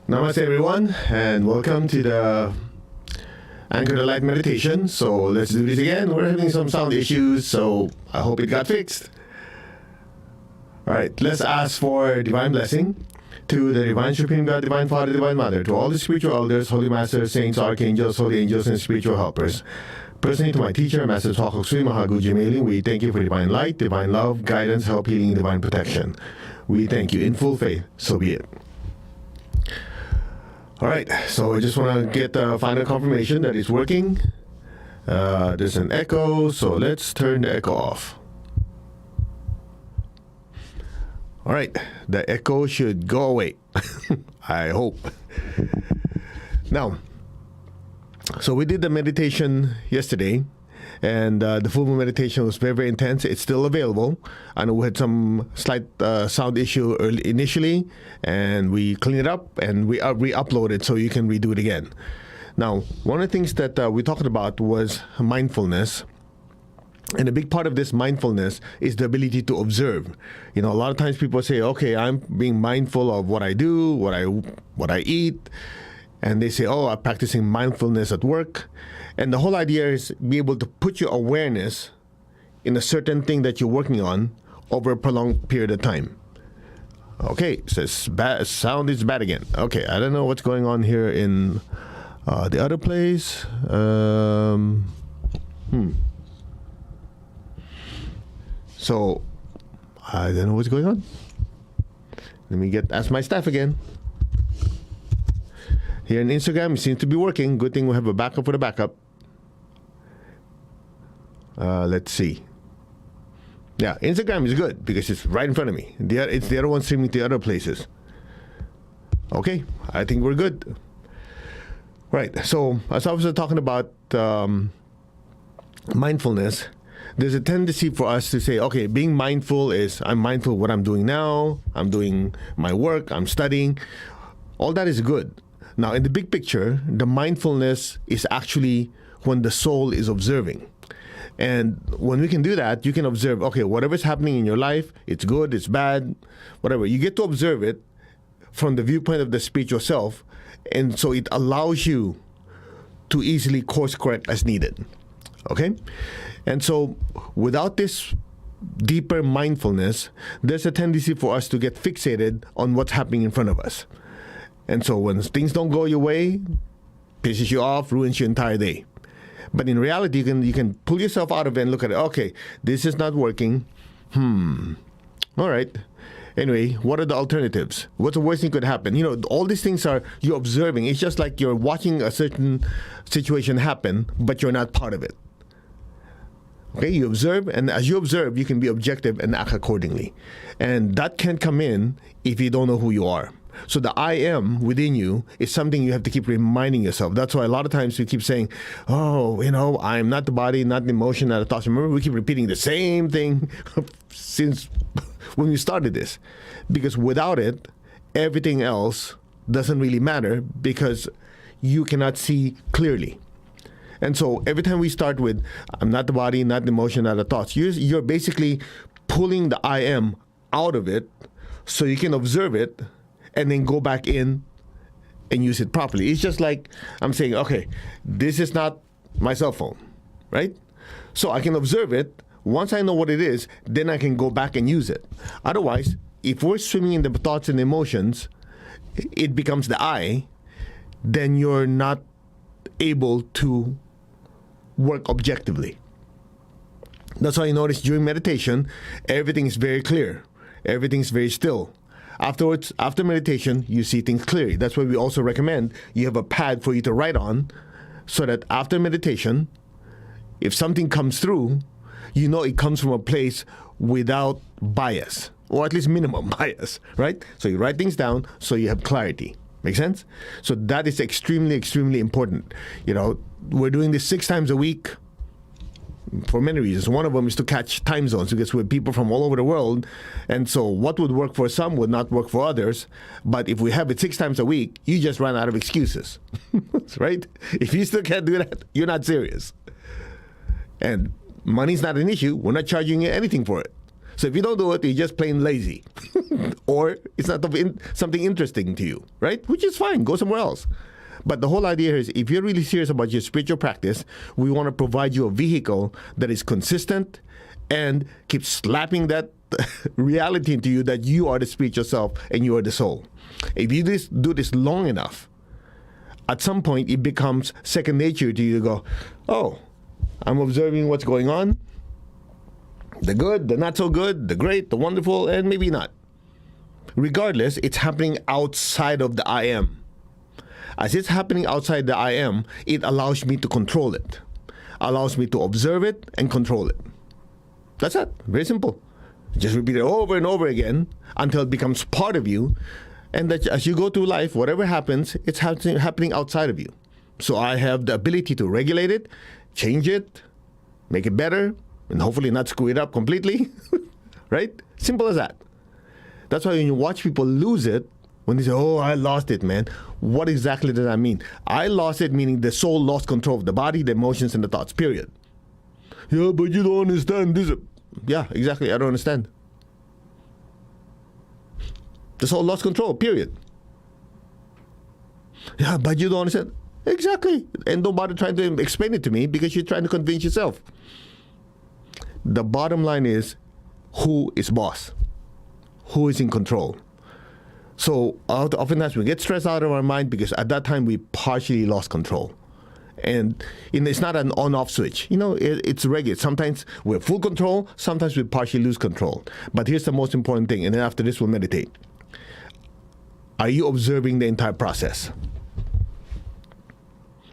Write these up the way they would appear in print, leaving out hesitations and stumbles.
Namaste, everyone, and welcome to the Anchor the Light meditation. So let's do this again. We're having some sound issues, so I hope it got fixed. All right, let's ask for divine blessing to the Divine Supreme God, Divine Father, Divine Mother, to all the spiritual elders, holy masters, saints, archangels, holy angels, and spiritual helpers. Personally, to my teacher, Master Twakok Sui Mahaguji Mailing, we thank you for divine light, divine love, guidance, help, healing, divine protection. We thank you in full faith. So be it. All right, so I just want to get the final confirmation that it's working. There's an echo, so let's turn the echo off. All right, the echo should go away. I hope. Now, so we did the meditation yesterday, and the full moon meditation was very, very intense. It's still available. I know we had some slight sound issue initially, and we cleaned it up and we re-uploaded so you can redo it again. Now, one of the things that we talked about was mindfulness. And a big part of this mindfulness is the ability to observe. You know, a lot of times people say, okay, I'm being mindful of what I do, what I eat. And they say, oh, I'm practicing mindfulness at work. And the whole idea is be able to put your awareness in a certain thing that you're working on over a prolonged period of time. Okay, so sound is bad again. Okay, I don't know what's going on here in the other place. So, I don't know what's going on. Let me ask my staff again. Here on Instagram, it seems to be working. Good thing we have a backup for the backup. Let's see. Yeah, Instagram is good because it's right in front of me. It's the other one streaming to other places. Okay, I think we're good. Right, so as I was talking about mindfulness, there's a tendency for us to say, okay, being mindful is I'm mindful of what I'm doing now, I'm doing my work, I'm studying. All that is good. Now, in the big picture, the mindfulness is actually when the soul is observing. And when we can do that, you can observe, okay, whatever's happening in your life, it's good, it's bad, whatever. You get to observe it from the viewpoint of the spiritual self, and so it allows you to easily course correct as needed. Okay? And so without this deeper mindfulness, there's a tendency for us to get fixated on what's happening in front of us. And so when things don't go your way, pisses you off, ruins your entire day. But in reality, you can pull yourself out of it and look at it. Okay, this is not working. All right. Anyway, what are the alternatives? What's the worst thing could happen? You know, all these things are you're observing. It's just like you're watching a certain situation happen, but you're not part of it. Okay, you observe, and as you observe, you can be objective and act accordingly. And that can't come in if you don't know who you are. So the I am within you is something you have to keep reminding yourself. That's why a lot of times we keep saying, oh, you know, I'm not the body, not the emotion, not the thoughts. Remember, we keep repeating the same thing since when we started this. Because without it, everything else doesn't really matter because you cannot see clearly. And so every time we start with, I'm not the body, not the emotion, not the thoughts, you're basically pulling the I am out of it so you can observe it and then go back in and use it properly. It's just like I'm saying, okay, this is not my cell phone, right? So I can observe it. Once I know what it is, then I can go back and use it. Otherwise, if we're swimming in the thoughts and emotions, it becomes the I, then you're not able to work objectively. That's why you notice during meditation, everything is very clear. Everything is very still. Afterwards, after meditation, you see things clearly. That's why we also recommend you have a pad for you to write on so that after meditation, if something comes through, you know it comes from a place without bias, or at least minimum bias, right? So you write things down so you have clarity. Make sense? So that is extremely, extremely important. You know, we're doing this 6 times a week for many reasons. One of them is to catch time zones because we're people from all over the world. And so what would work for some would not work for others. But if we have it 6 times a week, you just run out of excuses, right? If you still can't do that, you're not serious. And money's not an issue. We're not charging you anything for it. So if you don't do it, you're just plain lazy. Or it's not something interesting to you, right? Which is fine. Go somewhere else. But the whole idea is, if you're really serious about your spiritual practice, we want to provide you a vehicle that is consistent and keeps slapping that reality into you that you are the spiritual self and you are the soul. If you do this long enough, at some point it becomes second nature to you to go, oh, I'm observing what's going on. The good, the not so good, the great, the wonderful, and maybe not. Regardless, it's happening outside of the I am. As it's happening outside the I am, it allows me to control it. Allows me to observe it and control it. That's it. Very simple. Just repeat it over and over again until it becomes part of you. And that as you go through life, whatever happens, it's happening outside of you. So I have the ability to regulate it, change it, make it better, and hopefully not screw it up completely. Right? Simple as that. That's why when you watch people lose it, when they say, oh, I lost it, man, what exactly does that mean? I lost it, meaning the soul lost control of the body, the emotions, and the thoughts, period. Yeah, but you don't understand this. Yeah, exactly. I don't understand. The soul lost control, period. Yeah, but you don't understand. Exactly. And don't bother trying to explain it to me because you're trying to convince yourself. The bottom line is, who is boss? Who is in control? So oftentimes we get stressed out of our mind because at that time we partially lost control. And it's not an on-off switch. It's regular. Sometimes we're full control. Sometimes we partially lose control. But here's the most important thing. And then after this, we'll meditate. Are you observing the entire process?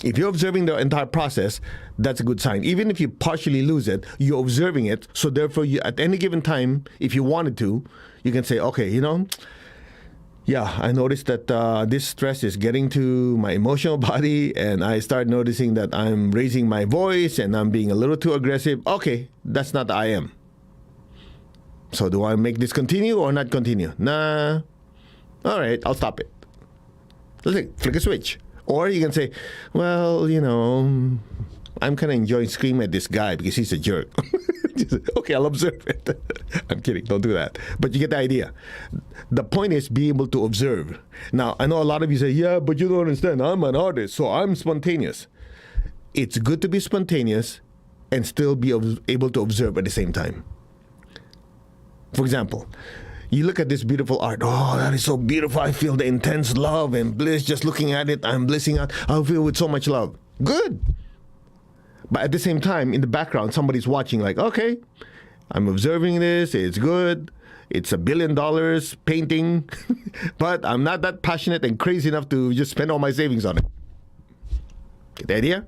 If you're observing the entire process, that's a good sign. Even if you partially lose it, you're observing it. So therefore, at any given time, if you wanted to, you can say, okay, yeah, I noticed that this stress is getting to my emotional body, and I start noticing that I'm raising my voice and I'm being a little too aggressive. Okay, that's not the I am. So do I make this continue or not continue? Nah. All right, I'll stop it. Let's flick a switch. Or you can say, well, I'm kind of enjoying screaming at this guy because he's a jerk. Okay, I'll observe it. I'm kidding. Don't do that. But you get the idea. The point is be able to observe. Now, I know a lot of you say, yeah, but you don't understand. I'm an artist, so I'm spontaneous. It's good to be spontaneous and still be able to observe at the same time. For example, you look at this beautiful art. Oh, that is so beautiful. I feel the intense love and bliss just looking at it. I'm blissing out. I feel with so much love. Good. But at the same time, in the background, somebody's watching like, okay, I'm observing this. It's good. It's $1 billion painting. But I'm not that passionate and crazy enough to just spend all my savings on it. Get the idea?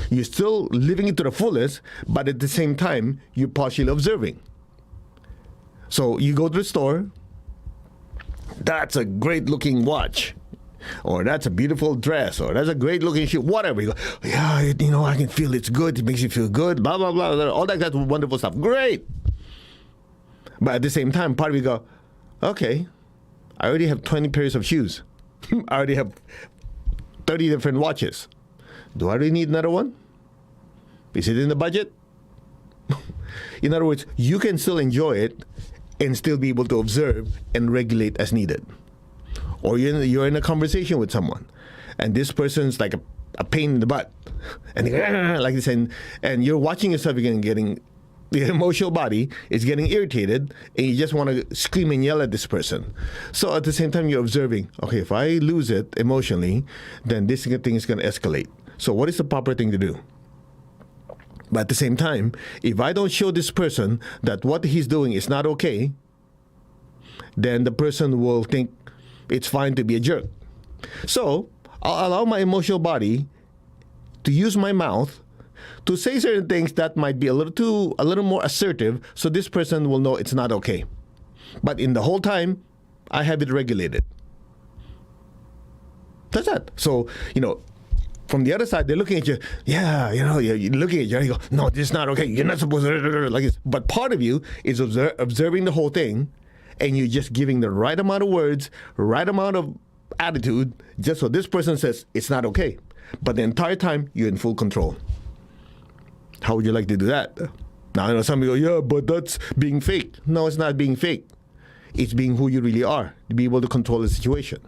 You're still living it to the fullest, but at the same time, you're partially observing. So you go to the store. That's a great looking watch. Or that's a beautiful dress, or that's a great looking shoe, whatever. You go, yeah, I can feel it's good. It makes you feel good, blah, blah, blah, blah. All that's wonderful stuff. Great. But at the same time, part of you go, okay, I already have 20 pairs of shoes. I already have 30 different watches. Do I really need another one? Is it in the budget? In other words, you can still enjoy it and still be able to observe and regulate as needed. Or you're in a conversation with someone, and this person's like a pain in the butt, and they go, like this, and you're watching yourself again, getting the emotional body is getting irritated, and you just want to scream and yell at this person. So at the same time, you're observing, okay, if I lose it emotionally, then this thing is going to escalate. So what is the proper thing to do? But at the same time, if I don't show this person that what he's doing is not okay, then the person will think it's fine to be a jerk. So I'll allow my emotional body to use my mouth to say certain things that might be a little more assertive, so this person will know it's not okay. But in the whole time, I have it regulated. That's it. So, from the other side, they're looking at you. Yeah, you're looking at you. And you go, no, this is not okay. You're not supposed to like this. But part of you is observing the whole thing, and you're just giving the right amount of words, right amount of attitude, just so this person says it's not okay. But the entire time, you're in full control. How would you like to do that? Now, I know some people go, yeah, but that's being fake. No, it's not being fake. It's being who you really are, to be able to control the situation.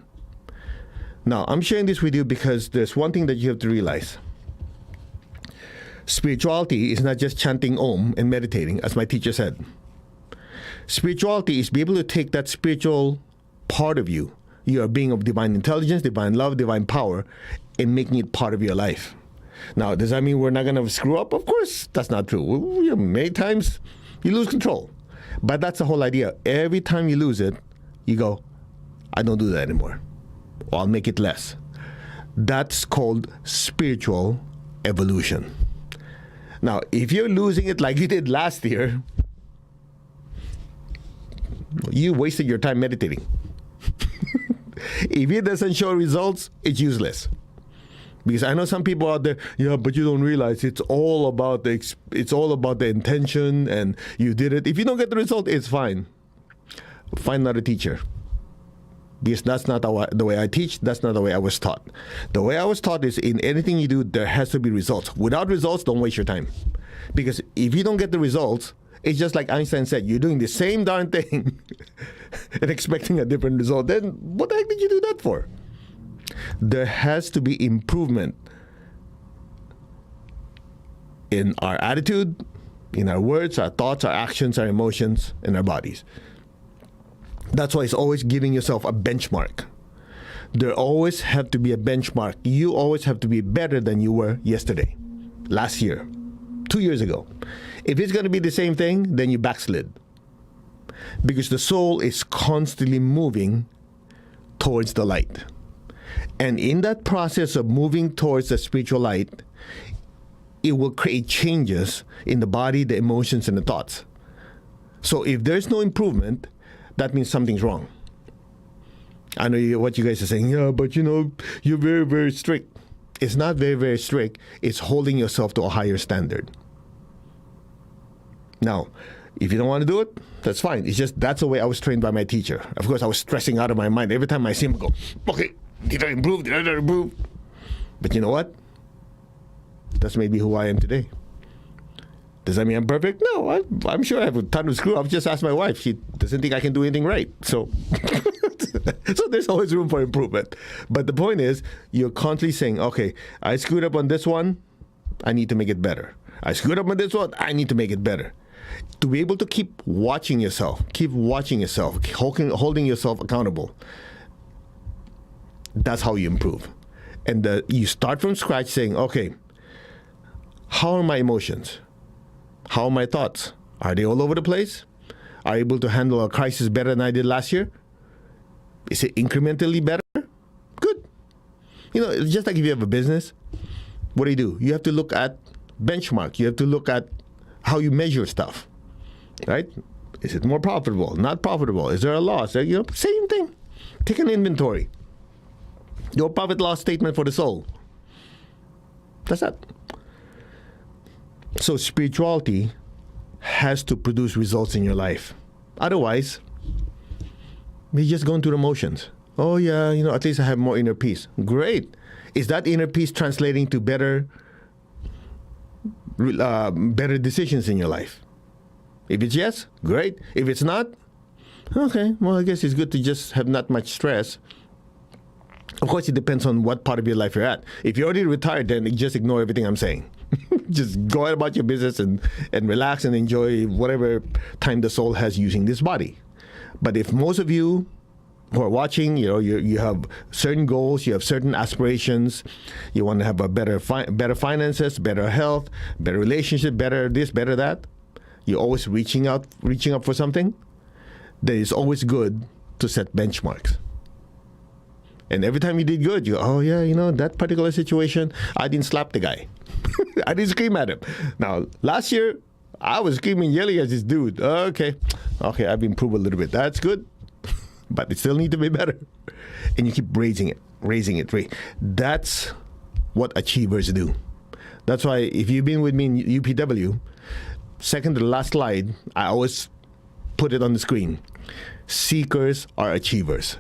Now, I'm sharing this with you because there's one thing that you have to realize. Spirituality is not just chanting Om and meditating, as my teacher said. Spirituality is be able to take that spiritual part of you. You are a being of divine intelligence, divine love, divine power, and making it part of your life. Now, does that mean we're not going to screw up? Of course, that's not true. Many times you lose control. But that's the whole idea. Every time you lose it, you go, I don't do that anymore. Or I'll make it less. That's called spiritual evolution. Now, if you're losing it like you did last year, you wasted your time meditating. If it doesn't show results, it's useless. Because I know some people out there, yeah, but you don't realize it's all about the intention, and you did it. If you don't get the result, it's fine. Find another teacher. Because that's not the way I teach. That's not the way I was taught. The way I was taught is in anything you do, there has to be results. Without results, don't waste your time. Because if you don't get the results, it's just like Einstein said, you're doing the same darn thing and expecting a different result. Then what the heck did you do that for? There has to be improvement in our attitude, in our words, our thoughts, our actions, our emotions, and our bodies. That's why it's always giving yourself a benchmark. There always have to be a benchmark. You always have to be better than you were yesterday, last year, 2 years ago. If it's going to be the same thing, then you backslid. Because the soul is constantly moving towards the light. And in that process of moving towards the spiritual light, it will create changes in the body, the emotions, and the thoughts. So if there's no improvement, that means something's wrong. I know what you guys are saying, yeah, but you're very, very strict. It's not very, very strict. It's holding yourself to a higher standard. Now, if you don't want to do it, that's fine. It's just that's the way I was trained by my teacher. Of course, I was stressing out of my mind. Every time I see him, I go, okay, did I improve? Did I not improve? But you know what? That's maybe who I am today. Does that mean I'm perfect? No, I'm sure I have a ton of screw-ups. Just ask my wife. She doesn't think I can do anything right. So there's always room for improvement. But the point is, you're constantly saying, okay, I screwed up on this one. I need to make it better. I screwed up on this one. I need to make it better. To be able to keep watching yourself, holding yourself accountable, that's how you improve. And you start from scratch saying, okay, how are my emotions? How are my thoughts? Are they all over the place? Are you able to handle a crisis better than I did last year? Is it incrementally better? Good. It's just like if you have a business, what do? You have to look at benchmark. You have to look at how you measure stuff, right? Is it more profitable? Not profitable? Is there a loss? Same thing. Take an inventory. Your profit loss statement for the soul. That's that. So spirituality has to produce results in your life. Otherwise, we're just going through the motions. Oh yeah, at least I have more inner peace. Great. Is that inner peace translating to better decisions in your life? If it's yes, great. If it's not, okay, well, I guess it's good to just have not much stress. Of course, it depends on what part of your life you're at. If you're already retired, then just ignore everything I'm saying. Just go out about your business and relax and enjoy whatever time the soul has using this body. But if most of you who are watching, you have certain goals, you have certain aspirations, you want to have a better finances, better health, better relationship, better this, better that, you're always reaching up for something, then it's always good to set benchmarks. And every time you did good, you go, oh yeah, that particular situation, I didn't slap the guy. I didn't scream at him. Now, last year, I was screaming, yelling at this dude. Okay, I've improved a little bit. That's good. But it still needs to be better. And you keep raising it. That's what achievers do. That's why if you've been with me in UPW, second to the last slide, I always put it on the screen. Seekers are achievers.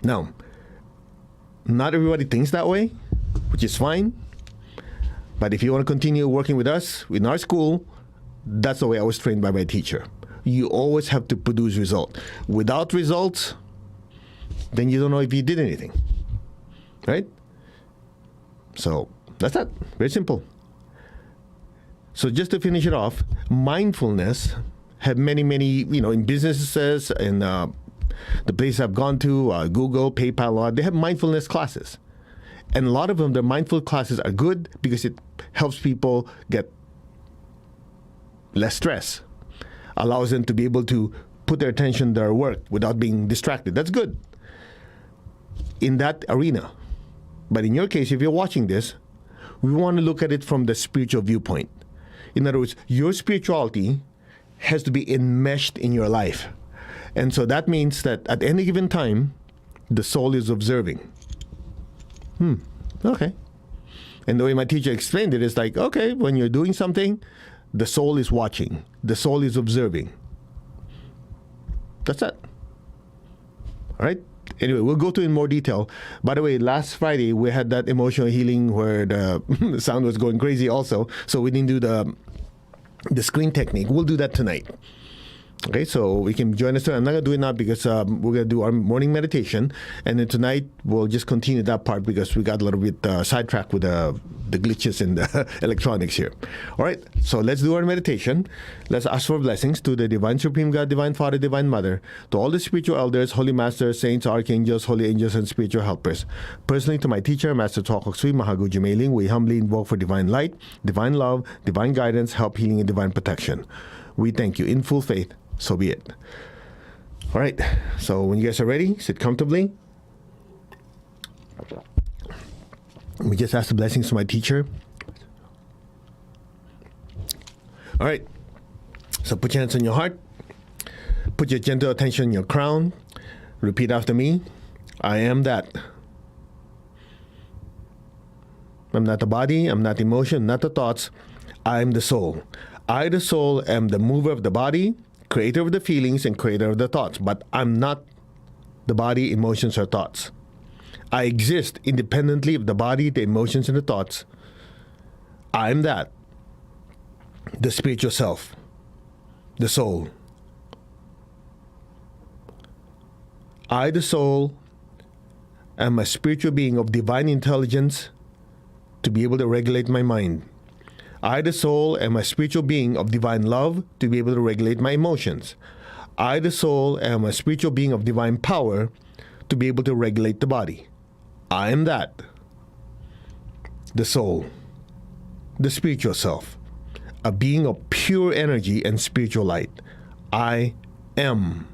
Now, not everybody thinks that way, which is fine. But if you want to continue working with us in our school, that's the way I was trained by my teacher. You always have to produce results. Without results, then you don't know if you did anything, right? So that's that. Very simple. So just to finish it off, mindfulness have many, in businesses and the places I've gone to, Google, PayPal, they have mindfulness classes. And a lot of them, the mindful classes are good because it helps people get less stress, allows them to be able to put their attention to their work without being distracted. That's good in that arena. But in your case, if you're watching this, we want to look at it from the spiritual viewpoint. In other words, your spirituality has to be enmeshed in your life. And so that means that at any given time, the soul is observing. Okay. And the way my teacher explained it is like, okay, when you're doing something, the soul is watching. The soul is observing. That's it. All right? Anyway, we'll go to it in more detail. By the way, last Friday, we had that emotional healing where the sound was going crazy also. So we didn't do the screen technique. We'll do that tonight. Okay, so you can join us tonight. I'm not going to do it now because we're going to do our morning meditation. And then tonight, we'll just continue that part because we got a little bit sidetracked with the glitches in the electronics here. All right, so let's do our meditation. Let's ask for blessings to the Divine Supreme God, Divine Father, Divine Mother, to all the spiritual elders, holy masters, saints, archangels, holy angels, and spiritual helpers. Personally, to my teacher, Master Tuakok Sui Mahagu Jumailing, we humbly invoke for divine light, divine love, divine guidance, help, healing, and divine protection. We thank you in full faith. So be it. All right. So when you guys are ready, sit comfortably. We just ask the blessings to my teacher. All right. So put your hands on your heart. Put your gentle attention on your crown. Repeat after me. I am that. I'm not the body. I'm not the emotion. Not the thoughts. I am the soul. I, the soul, am the mover of the body, creator of the feelings, and creator of the thoughts. But I'm not the body, emotions, or thoughts. I exist independently of the body, the emotions, and the thoughts. I am that. The spiritual self. The soul. I, the soul, am a spiritual being of divine intelligence to be able to regulate my mind. I, the soul, am a spiritual being of divine love to be able to regulate my emotions. I, the soul, am a spiritual being of divine power to be able to regulate the body. I am that. The soul. The spiritual self. A being of pure energy and spiritual light. I am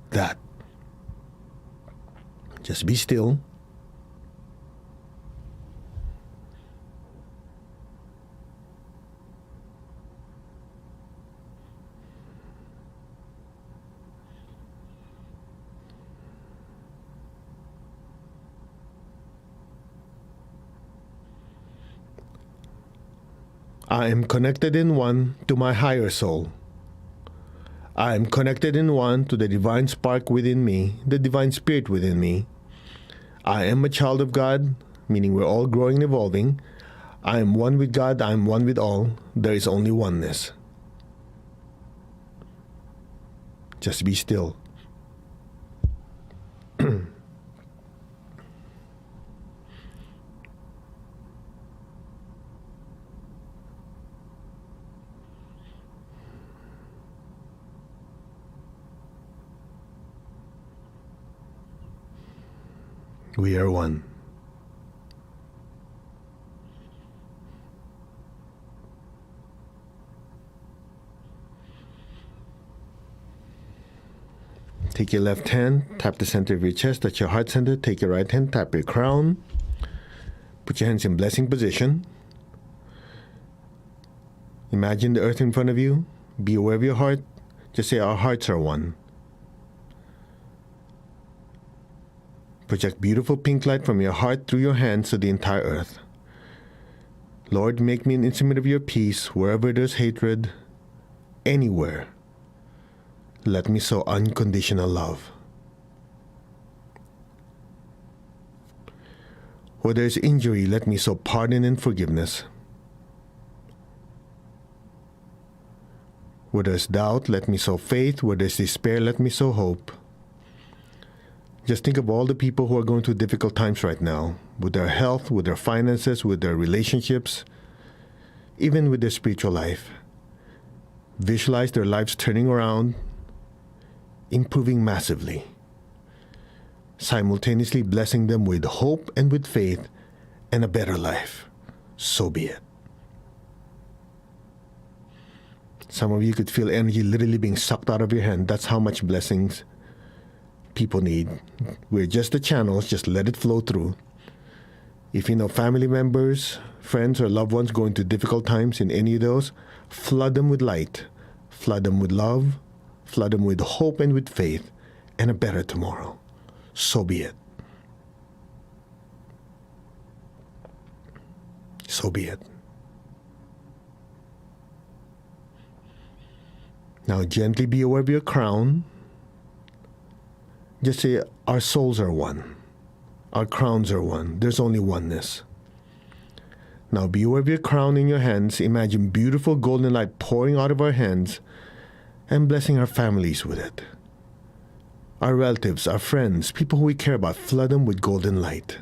that. Just be still. I am connected in one to my higher soul. I am connected in one to the divine spark within me, the divine spirit within me. I am a child of God, meaning we're all growing and evolving. I am one with God, I am one with all. There is only oneness. Just be still. We are one. Take your left hand, tap the center of your chest, that's your heart center. Take your right hand, tap your crown. Put your hands in blessing position. Imagine the earth in front of you. Be aware of your heart. Just say, our hearts are one. Project beautiful pink light from your heart through your hands to the entire earth. Lord, make me an instrument of your peace wherever there's hatred, anywhere. Let me sow unconditional love. Where there is injury, let me sow pardon and forgiveness. Where there is doubt, let me sow faith. Where there is despair, let me sow hope. Just think of all the people who are going through difficult times right now, with their health, with their finances, with their relationships, even with their spiritual life. Visualize their lives turning around, improving massively, simultaneously blessing them with hope and with faith and a better life. So be it. Some of you could feel energy literally being sucked out of your hand. That's how much blessings people need. We're just the channels, just let it flow through. If you know family members, friends, or loved ones going through difficult times in any of those, flood them with light, flood them with love, flood them with hope and with faith, and a better tomorrow. So be it. So be it. Now gently be aware of your crown. Just say, our souls are one. Our crowns are one. There's only oneness. Now be aware of your crown in your hands. Imagine beautiful golden light pouring out of our hands and blessing our families with it. Our relatives, our friends, people who we care about, flood them with golden light.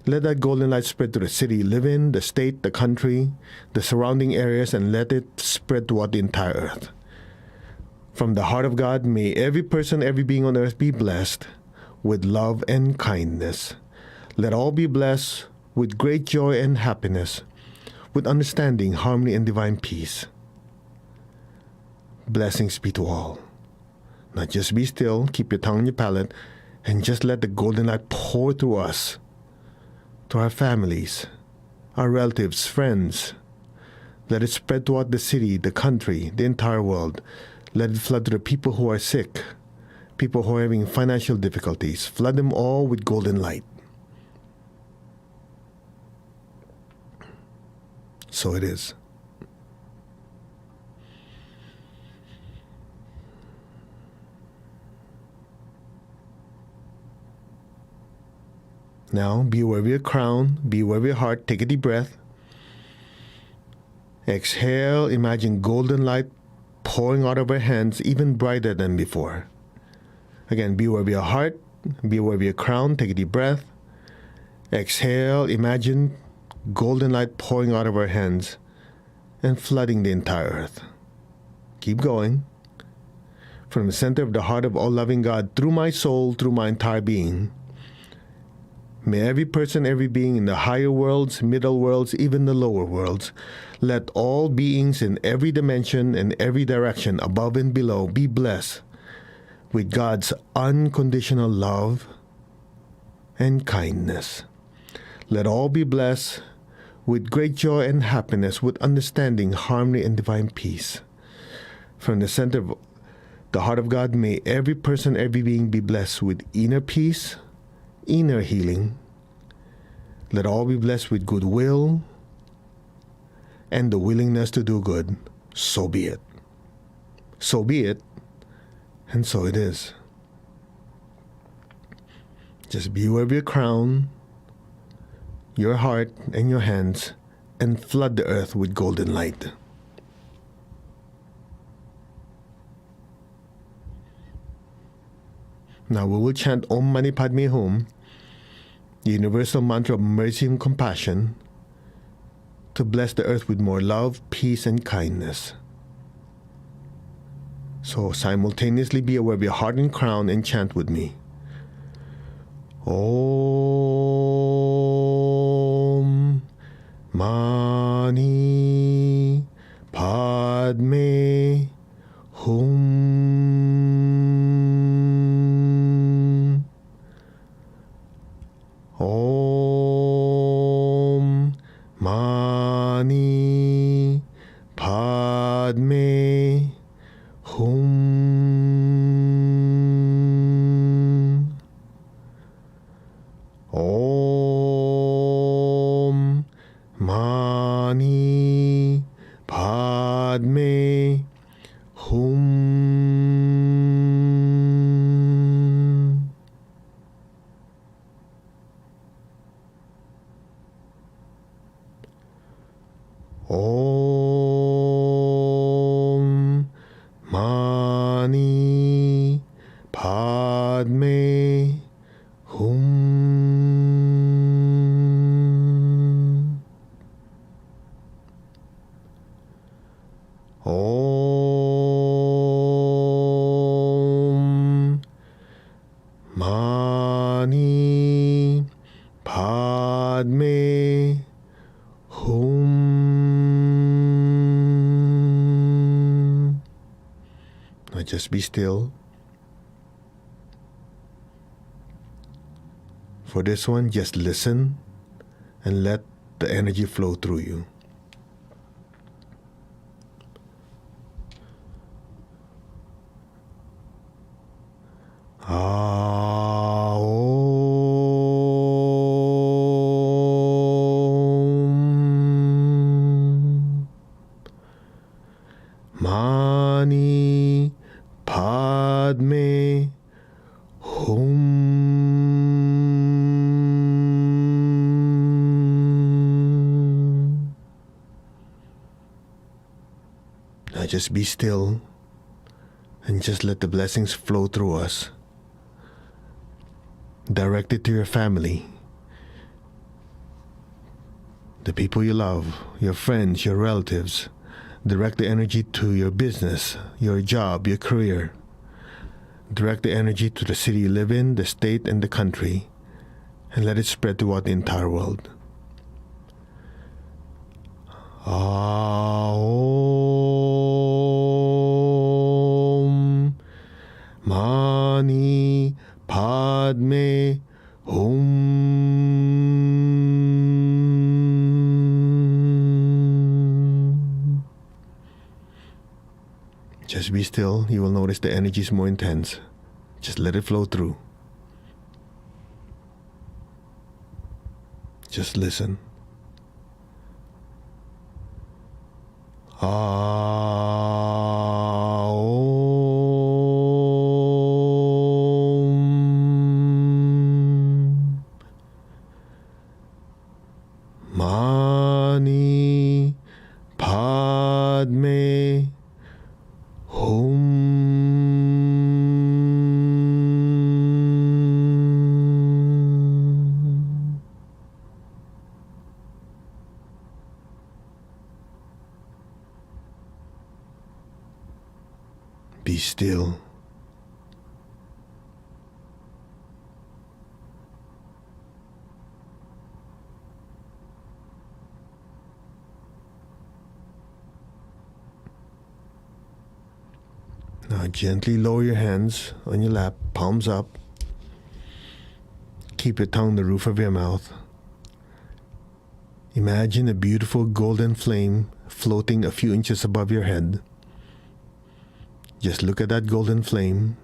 Let that golden light spread to the city you live in, the state, the country, the surrounding areas, and let it spread throughout the entire earth. From the heart of God, may every person, every being on earth be blessed with love and kindness. Let all be blessed with great joy and happiness, with understanding, harmony, and divine peace. Blessings be to all. Now just be still, keep your tongue on your palate, and just let the golden light pour through us, to our families, our relatives, friends. Let it spread throughout the city, the country, the entire world. Let it flood to the people who are sick, people who are having financial difficulties. Flood them all with golden light. So it is. Now, be aware of your crown, be aware of your heart. Take a deep breath. Exhale, imagine golden light pouring out of our hands, even brighter than before. Again, be aware of your heart, be aware of your crown. Take a deep breath. Exhale, imagine golden light pouring out of our hands and flooding the entire earth. Keep going. From the center of the heart of all-loving God, through my soul, through my entire being, may every person, every being in the higher worlds, middle worlds, even the lower worlds, let all beings in every dimension and every direction, above and below, be blessed with God's unconditional love and kindness. Let all be blessed with great joy and happiness, with understanding, harmony, and divine peace. From the center of the heart of God, may every person, every being be blessed with inner peace, inner healing. Let all be blessed with goodwill and the willingness to do good. So be it. So be it, and so it is. Just be aware of your crown, your heart, and your hands, and flood the earth with golden light. Now we will chant Om Mani Padme Hum, the universal mantra of mercy and compassion, to bless the earth with more love, peace, and kindness. So simultaneously be aware of your heart and crown and chant with me. Om Mani Padme Hum. Om Mani Padme Hum. Mani Padme Hum. Now just be still. For this one, just listen and let the energy flow through you. Aum. Mani Padme Hum. Now just be still and just let the blessings flow through us. Direct it to your family, the people you love, your friends, your relatives. Direct the energy to your business, your job, your career. Direct the energy to the city you live in, the state, and the country, and let it spread throughout the entire world. Aum Mani Padme Hum. Just be still. You will notice the energy is more intense. Just let it flow through. Just listen. Aum Mani Padme Hum. Be still. Now gently lower your hands on your lap, palms up. Keep your tongue on the roof of your mouth. Imagine a beautiful golden flame floating a few inches above your head. Just look at that golden flame.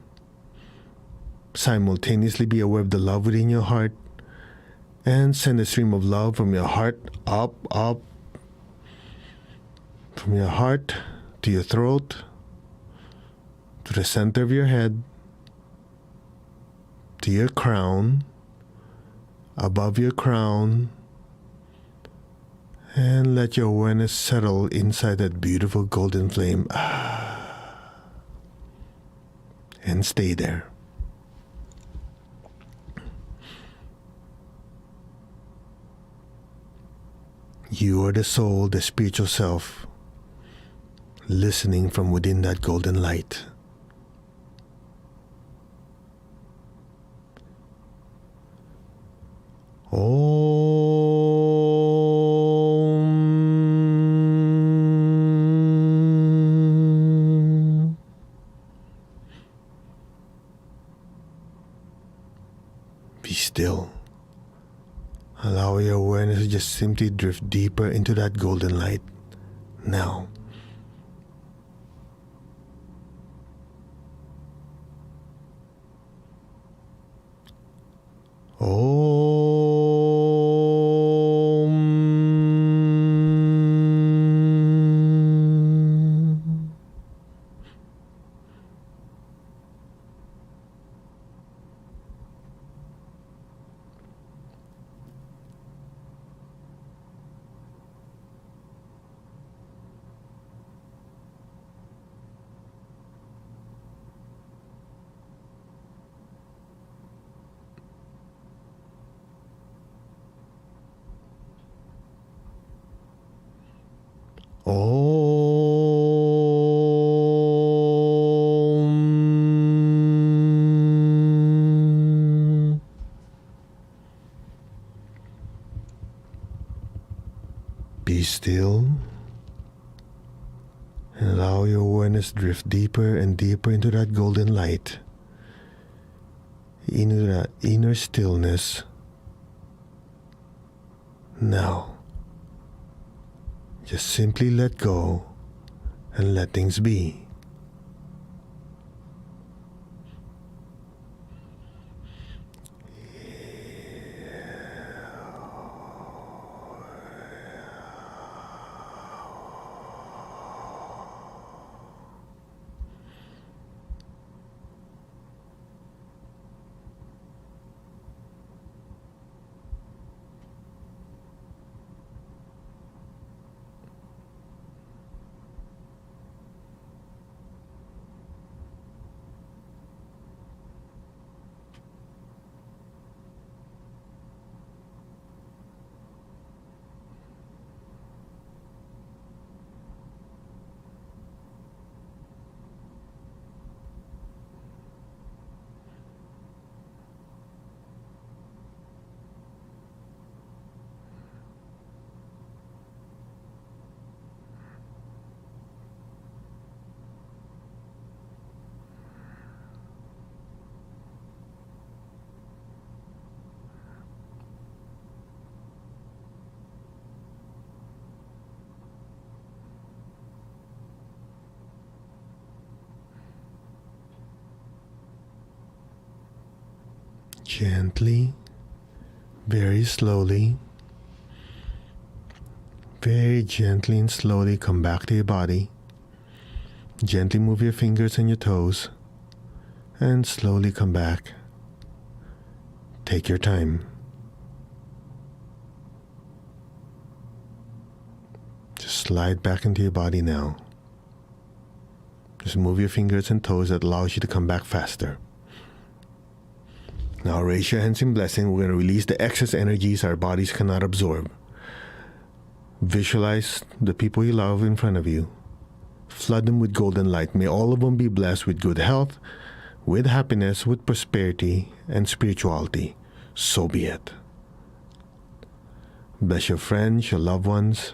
Simultaneously be aware of the love within your heart and send a stream of love from your heart up, from your heart to your throat, to the center of your head, to your crown, above your crown, and let your awareness settle inside that beautiful golden flame. And stay there. You are the soul, the spiritual self, listening from within that golden light. Om. Be still. Allow your awareness to just simply drift deeper into that golden light now. Om. still and allow your awareness to drift deeper and deeper into that golden light, into that inner stillness. Now, just simply let go and let things be. Gently, very slowly, very gently and slowly come back to your body. Gently move your fingers and your toes and slowly come back. Take your time. Just slide back into your body now. Just move your fingers and toes. That allows you to come back faster. Now raise your hands in blessing. We're going to release the excess energies our bodies cannot absorb. Visualize the people you love in front of you. Flood them with golden light. May all of them be blessed with good health, with happiness, with prosperity, and spirituality. So be it. Bless your friends, your loved ones.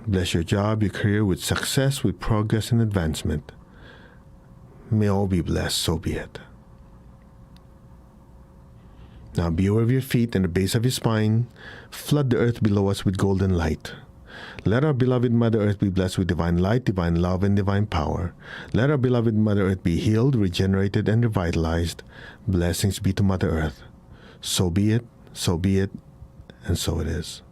Bless your job, your career with success, with progress and advancement. May all be blessed. So be it. Now be aware of your feet and the base of your spine. Flood the earth below us with golden light. Let our beloved Mother Earth be blessed with divine light, divine love, and divine power. Let our beloved Mother Earth be healed, regenerated, and revitalized. Blessings be to Mother Earth. So be it, and so it is.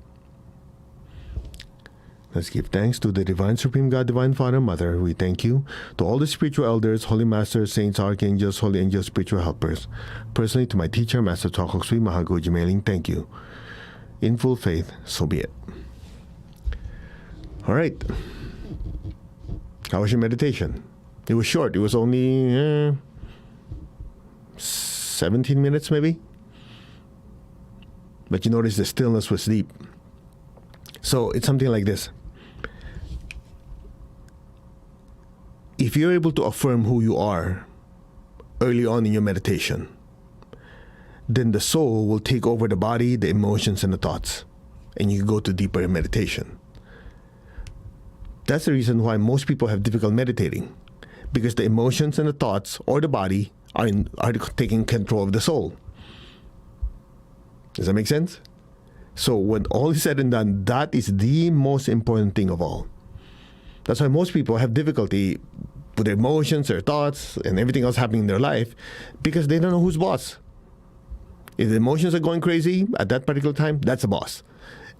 Let's give thanks to the Divine Supreme God, Divine Father, Mother. We thank you. To all the spiritual elders, holy masters, saints, archangels, holy angels, spiritual helpers. Personally, to my teacher, Master Tokok Sui Mahago Jimeling, thank you. In full faith, so be it. All right. How was your meditation? It was short. It was only 17 minutes maybe. But you notice the stillness was deep. So it's something like this. If you're able to affirm who you are early on in your meditation, then the soul will take over the body, the emotions, and the thoughts. And you go to deeper meditation. That's the reason why most people have difficulty meditating. Because the emotions and the thoughts or the body are taking control of the soul. Does that make sense? So when all is said and done, that is the most important thing of all. That's why most people have difficulty with their emotions, their thoughts, and everything else happening in their life because they don't know who's boss. If the emotions are going crazy at that particular time, that's the boss.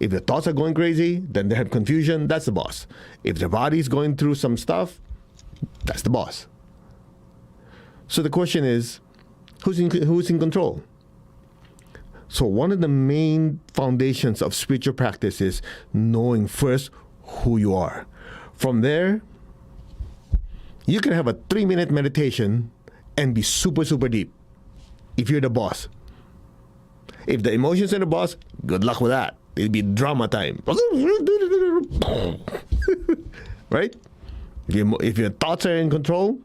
If the thoughts are going crazy, then they have confusion, that's the boss. If their body is going through some stuff, that's the boss. So the question is, who's in control? So one of the main foundations of spiritual practice is knowing first who you are. From there, you can have a 3-minute meditation and be super, super deep if you're the boss. If the emotions are the boss, good luck with that. It'll be drama time. Right? If your thoughts are in control,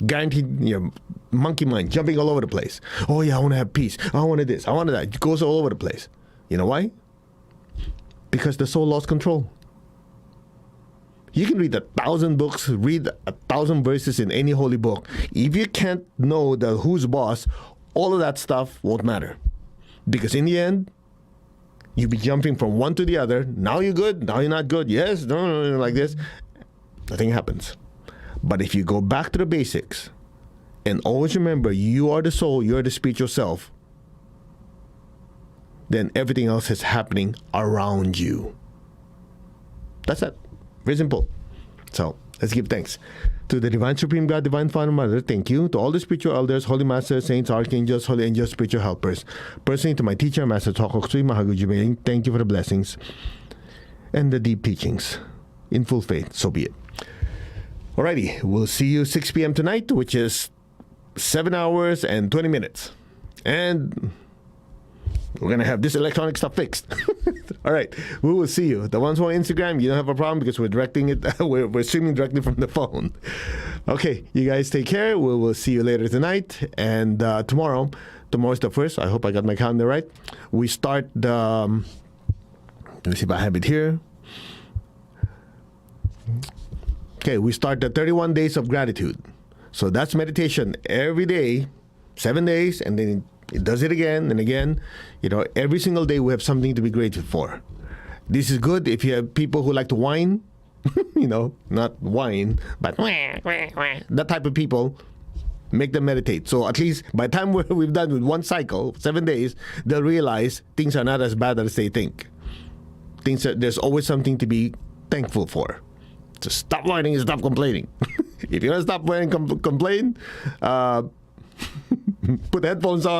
guaranteed your monkey mind jumping all over the place. Oh yeah, I want to have peace. I wanted this. I wanted that. It goes all over the place. You know why? because the soul lost control. You can read 1,000 books, read 1,000 verses in any holy book. If you can't know the who's boss, all of that stuff won't matter. Because in the end, you'll be jumping from one to the other. Now you're good, now you're not good. Yes, no, like this. Nothing happens. But if you go back to the basics and always remember you are the soul, you're the spiritual self, then everything else is happening around you. That's it. Very simple. So let's give thanks to the Divine Supreme God, Divine Father, Mother. Thank you to all the spiritual elders, holy masters, saints, archangels, holy angels, spiritual helpers. Personally, to my teacher, Master Tokok Sui Mahaguji Meiling, thank you for the blessings and the deep teachings. In full faith, so be it. Alrighty, we'll see you 6 p.m. tonight, which is 7 hours and 20 minutes. And we're going to have this electronic stuff fixed. All right, we will see you. The ones who are on Instagram, you don't have a problem because we're directing it. We're streaming directly from the phone. Okay, you guys take care. We will see you later tonight. And tomorrow's the 1st. I hope I got my calendar right. We start the... let me see if I have it here. Okay, we start the 31 days of gratitude. So that's meditation every day, 7 days, and then it does it again and again. Every single day we have something to be grateful for. This is good if you have people who like to whine, not whine, but that type of people, make them meditate. So at least by the time we've done with one cycle, 7 days, they'll realize things are not as bad as they think. There's always something to be thankful for. So stop whining and stop complaining. If you want to stop whining and complain, put headphones on.